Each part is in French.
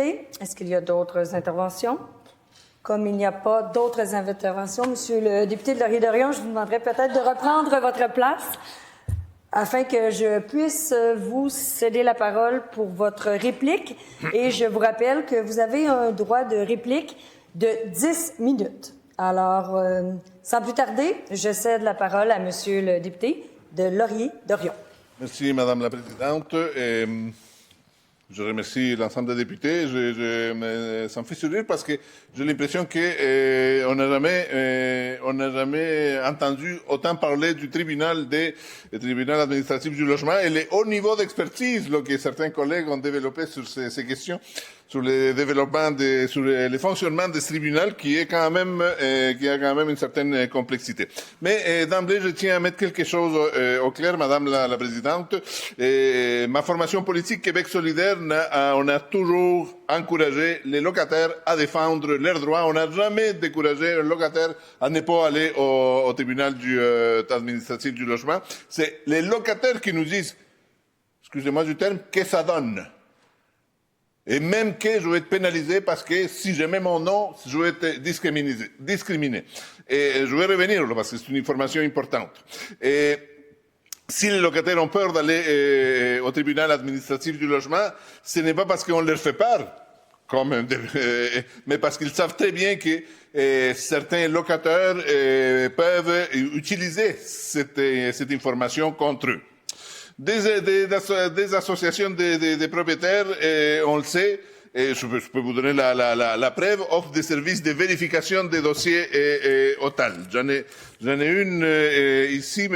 Est-ce qu'il y a d'autres interventions? Comme il n'y a pas d'autres interventions, Monsieur le député de Laurier-Dorion, je vous demanderai peut-être de reprendre votre place afin que je puisse vous céder la parole pour votre réplique. Et je vous rappelle que vous avez un droit de réplique de 10 minutes. Alors, sans plus tarder, je cède la parole à Monsieur le député de Laurier-Dorion. Merci, Madame la Présidente. Je remercie l'ensemble des députés. Ça me fait sourire parce que j'ai l'impression qu'on n'a jamais entendu autant parler du tribunal administratif du logement et les hauts niveaux d'expertise que certains collègues ont développé sur ces questions, sur les développements, sur le fonctionnement de ce tribunal qui a quand même une certaine complexité. Mais d'emblée, je tiens à mettre quelque chose au clair, Madame la Présidente. Ma formation politique Québec solidaire, on a toujours encouragé les locataires à défendre leurs droits. On n'a jamais découragé un locataire à ne pas aller au tribunal administratif du logement. C'est les locataires qui nous disent, excusez-moi du terme, que ça donne. Et même que je vais être pénalisé parce que si je mets mon nom, je vais être discriminé. Et je vais revenir là parce que c'est une information importante. Et si les locataires ont peur d'aller au tribunal administratif du logement, ce n'est pas parce qu'on leur fait peur, mais parce qu'ils savent très bien que certains locataires peuvent utiliser cette information contre eux. Des associations de propriétaires, on le sait, et je peux vous donner la preuve, offrent des services de vérification des dossiers au TAL. J'en ai une ici,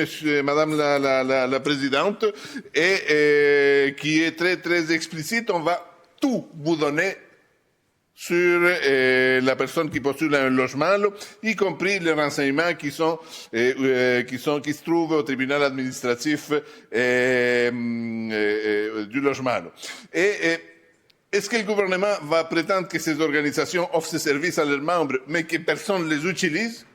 Madame la Présidente, et qui est très très explicite. On va tout vous donner sur la personne qui postule un logement, y compris les renseignements qui se trouvent au tribunal administratif du logement. Est-ce que le gouvernement va prétendre que ces organisations offrent ces services à leurs membres, mais que personne ne les utilise?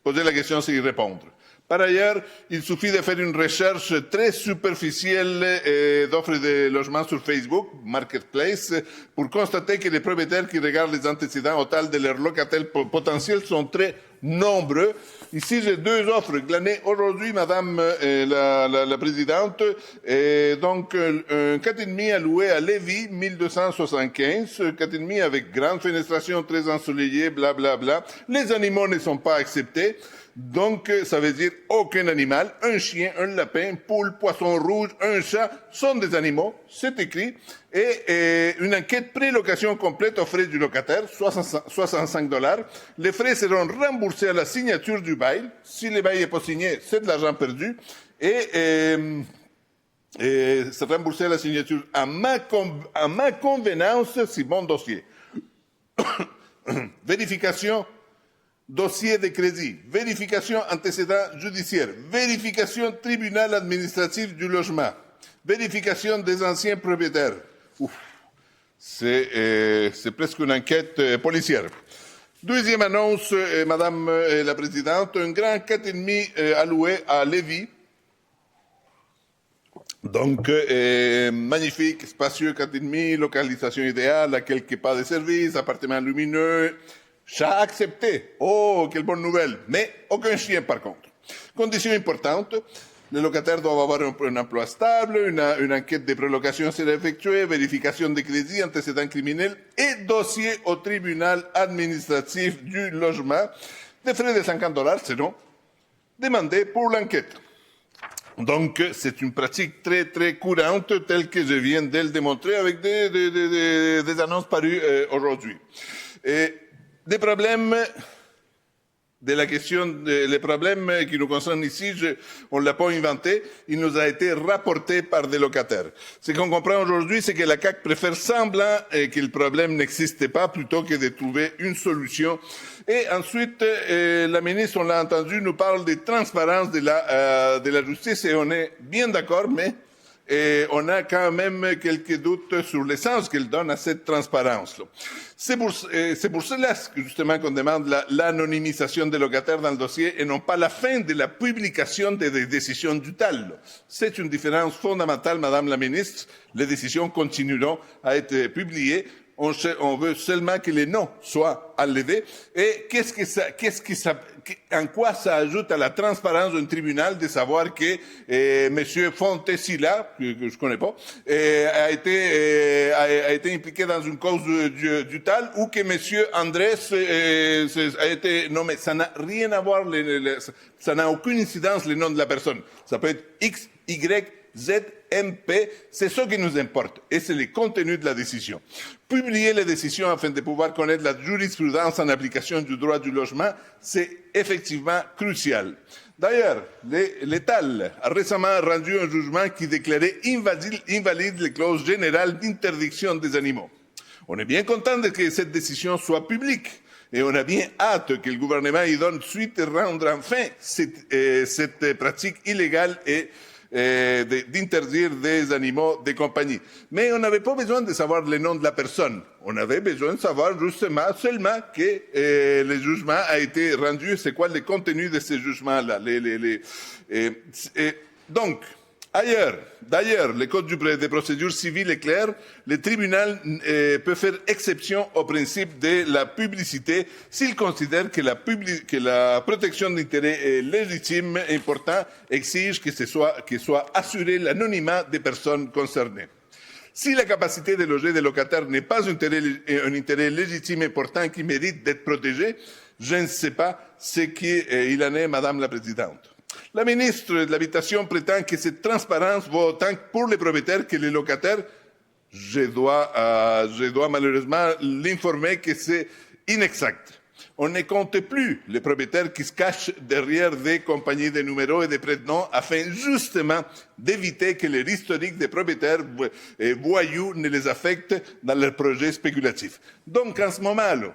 Poser la question, c'est y répondre. Par ailleurs, il suffit de faire une recherche très superficielle d'offres de logements sur Facebook, Marketplace, pour constater que les propriétaires qui regardent les antécédents au TAL de leurs locataires potentiels sont très nombreux. Ici, j'ai deux offres glanées aujourd'hui, Madame la Présidente. Donc, un 4,5 à louer à Lévis, 1275. 4,5 avec grande fenestration, très ensoleillé, blablabla. Les animaux ne sont pas acceptés. Donc, ça veut dire aucun animal, un chien, un lapin, poule, poisson rouge, un chat sont des animaux, c'est écrit. Et une enquête pré-location complète aux frais du locataire, $65. Les frais seront remboursés à la signature du bail. Si le bail n'est pas signé, c'est de l'argent perdu. Et c'est remboursé à la signature à ma convenance, si bon dossier. Vérification dossier de crédit, vérification antécédent judiciaire, vérification tribunal administratif du logement, vérification des anciens propriétaires. C'est presque une enquête policière. Deuxième annonce, Madame la Présidente, un grand 4,5 alloué à Lévis. Donc, magnifique, spacieux 4,5, localisation idéale, à quelques pas de service, appartement lumineux. Chat accepté. Oh, quelle bonne nouvelle. Mais aucun chien, par contre. Condition importante, les locataires doivent avoir un emploi stable, une enquête de prélocation sera effectuée, vérification des crédits, antécédents criminels et dossier au tribunal administratif du logement. Des frais de $50 seront demandés pour l'enquête. Donc, c'est une pratique très, très courante, telle que je viens de le démontrer avec des annonces parues aujourd'hui. Des problèmes de la question, les problèmes qui nous concernent ici, on ne l'a pas inventé, il nous a été rapporté par des locataires. Ce qu'on comprend aujourd'hui, c'est que la CAQ préfère semblant que le problème n'existe pas plutôt que de trouver une solution. Et ensuite, la ministre, on l'a entendu, nous parle de transparence de la justice et on est bien d'accord, mais on a quand même quelques doutes sur le sens qu'elle donne à cette transparence-là. C'est pour cela que justement qu'on demande l'anonymisation des locataires dans le dossier et non pas la fin de la publication des décisions du TAL. C'est une différence fondamentale, Madame la Ministre. Les décisions continueront à être publiées on veut seulement que les noms soient enlevés. Et en quoi ça ajoute à la transparence d'un tribunal de savoir que Monsieur Fontesilla, que je connais pas, a été impliqué dans une cause du tal, ou que Monsieur Andrés a été nommé. Ça n'a rien à voir, ça n'a aucune incidence le nom de la personne. Ça peut être X, Y, Z, MP, c'est ce qui nous importe, et c'est le contenu de la décision. Publier les décisions afin de pouvoir connaître la jurisprudence en application du droit du logement, c'est effectivement crucial. D'ailleurs, l'Étal a récemment rendu un jugement qui déclarait invalide les clauses générales d'interdiction des animaux. On est bien content de que cette décision soit publique. Et on a bien hâte que le gouvernement y donne suite et rendre enfin cette pratique illégale et d'interdire des animaux de compagnie. Mais on n'avait pas besoin de savoir le nom de la personne. On avait besoin de savoir justement seulement que le jugement a été rendu, c'est quoi le contenu de ce jugement-là. Donc, d'ailleurs, le code des procédures civiles est clair. Le tribunal peut faire exception au principe de la publicité s'il considère que la protection d'intérêts légitimes importants exige que soit assuré l'anonymat des personnes concernées. Si la capacité de loger des locataires n'est pas un intérêt légitime important qui mérite d'être protégé, je ne sais pas ce qu'il en est, Madame la Présidente. La ministre de l'Habitation prétend que cette transparence vaut autant pour les propriétaires que les locataires. Je dois malheureusement l'informer que c'est inexact. On ne compte plus les propriétaires qui se cachent derrière des compagnies de numéros et de prénoms afin justement d'éviter que les historiques des propriétaires voyous ne les affectent dans leurs projets spéculatifs. Donc en ce moment-là,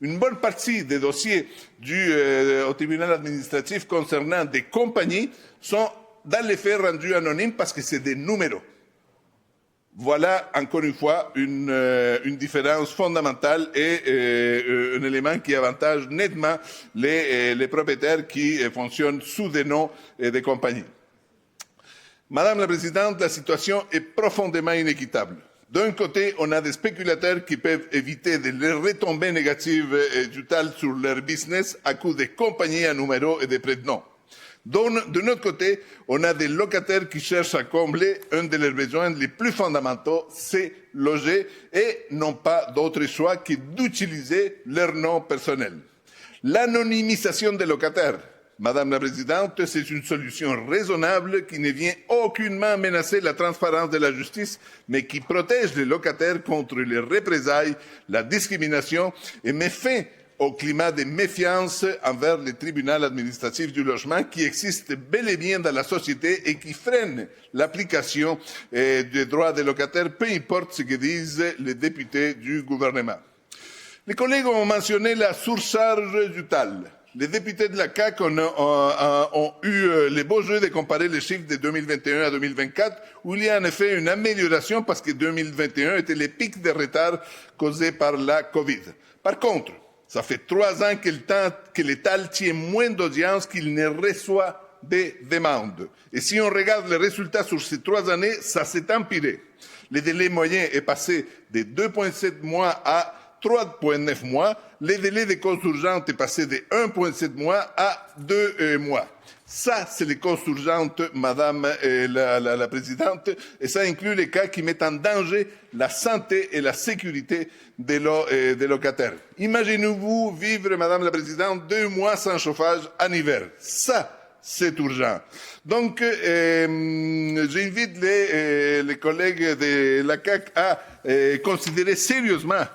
une bonne partie des dossiers au tribunal administratif concernant des compagnies sont dans les faits rendus anonymes parce que c'est des numéros. Voilà encore une fois une différence fondamentale et un élément qui avantage nettement les propriétaires qui fonctionnent sous des noms de compagnies. Madame la Présidente, la situation est profondément inéquitable. D'un côté, on a des spéculateurs qui peuvent éviter les retombées négatives du tal sur leur business à coup de compagnies à numéros et de prénoms. De notre côté, on a des locataires qui cherchent à combler un de leurs besoins les plus fondamentaux, c'est loger, et n'ont pas d'autre choix que d'utiliser leur nom personnel. L'anonymisation des locataires, Madame la Présidente, c'est une solution raisonnable qui ne vient aucunement menacer la transparence de la justice, mais qui protège les locataires contre les représailles, la discrimination et met fin au climat de méfiance envers le tribunal administratif du logement qui existe bel et bien dans la société et qui freine l'application des droits des locataires, peu importe ce que disent les députés du gouvernement. Les collègues ont mentionné la surcharge du tal. Les députés de la CAQ ont eu les beaux jeux de comparer les chiffres de 2021 à 2024, où il y a en effet une amélioration parce que 2021 était le pic de retard causé par la Covid. Par contre, ça fait 3 ans que l'État tient moins d'audience qu'il ne reçoit des demandes. Et si on regarde les résultats sur ces 3 années, ça s'est empiré. Le délai moyen est passé de 2,7 mois à 3,9 mois. Le délai des causes urgentes est passé de 1,7 mois à 2 mois. Ça, c'est les causes urgentes, Madame la Présidente, et ça inclut les cas qui mettent en danger la santé et la sécurité des locataires. Imaginez-vous vivre, Madame la Présidente, 2 mois sans chauffage en hiver. Ça, c'est urgent. Donc, j'invite les collègues de la CAQ à considérer sérieusement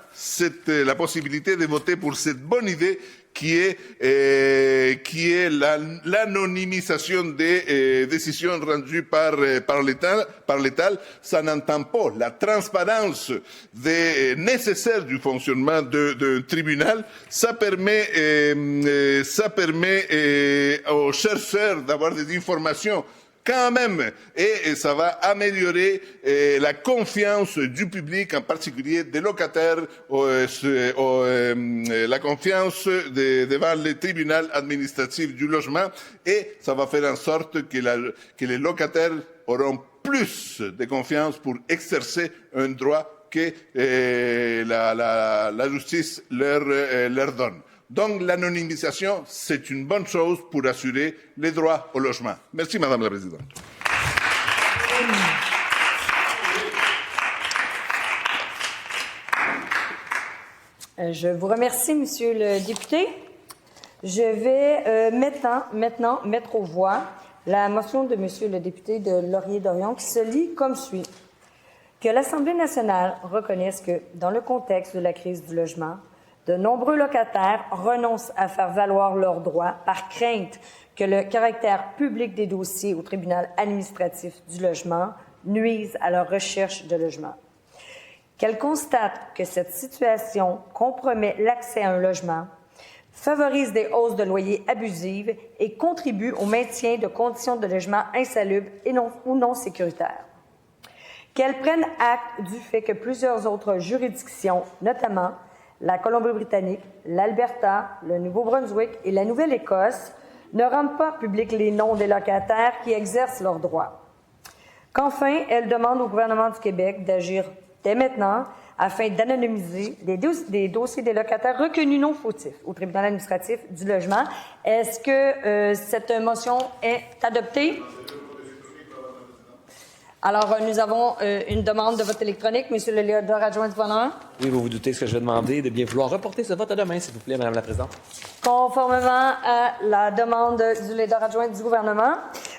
la possibilité de voter pour cette bonne idée qui est l'anonymisation des décisions rendues par l'État. Ça n'entend pas la transparence nécessaire du fonctionnement d'un tribunal. Ça permet aux chercheurs d'avoir des informations quand même, et ça va améliorer la confiance du public, en particulier des locataires, la confiance devant le tribunal administratif du logement, et ça va faire en sorte que les locataires auront plus de confiance pour exercer un droit que la justice leur donne. Donc l'anonymisation, c'est une bonne chose pour assurer les droits au logement. Merci, Madame la Présidente. Je vous remercie, Monsieur le député. Je vais maintenant mettre aux voix la motion de Monsieur le député de Laurier-Dorion qui se lit comme suit. Que l'Assemblée nationale reconnaisse que, dans le contexte de la crise du logement, de nombreux locataires renoncent à faire valoir leurs droits par crainte que le caractère public des dossiers au tribunal administratif du logement nuise à leur recherche de logement. Qu'elle constate que cette situation compromet l'accès à un logement, favorise des hausses de loyers abusives et contribue au maintien de conditions de logement insalubres ou non sécuritaires. Qu'elle prenne acte du fait que plusieurs autres juridictions, notamment la Colombie-Britannique, l'Alberta, le Nouveau-Brunswick et la Nouvelle-Écosse, ne rendent pas publics les noms des locataires qui exercent leurs droits. Qu'enfin, elle demande au gouvernement du Québec d'agir dès maintenant afin d'anonymiser des dossiers des locataires reconnus non fautifs au tribunal administratif du logement. Est-ce que cette motion est adoptée? Alors, nous avons une demande de vote électronique. Monsieur le leader adjoint du gouvernement. Oui, vous vous doutez ce que je vais demander, de bien vouloir reporter ce vote à demain, s'il vous plaît, Madame la Présidente. Conformément à la demande du leader adjoint du gouvernement,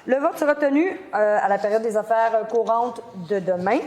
le vote sera tenu à la période des affaires courantes de demain.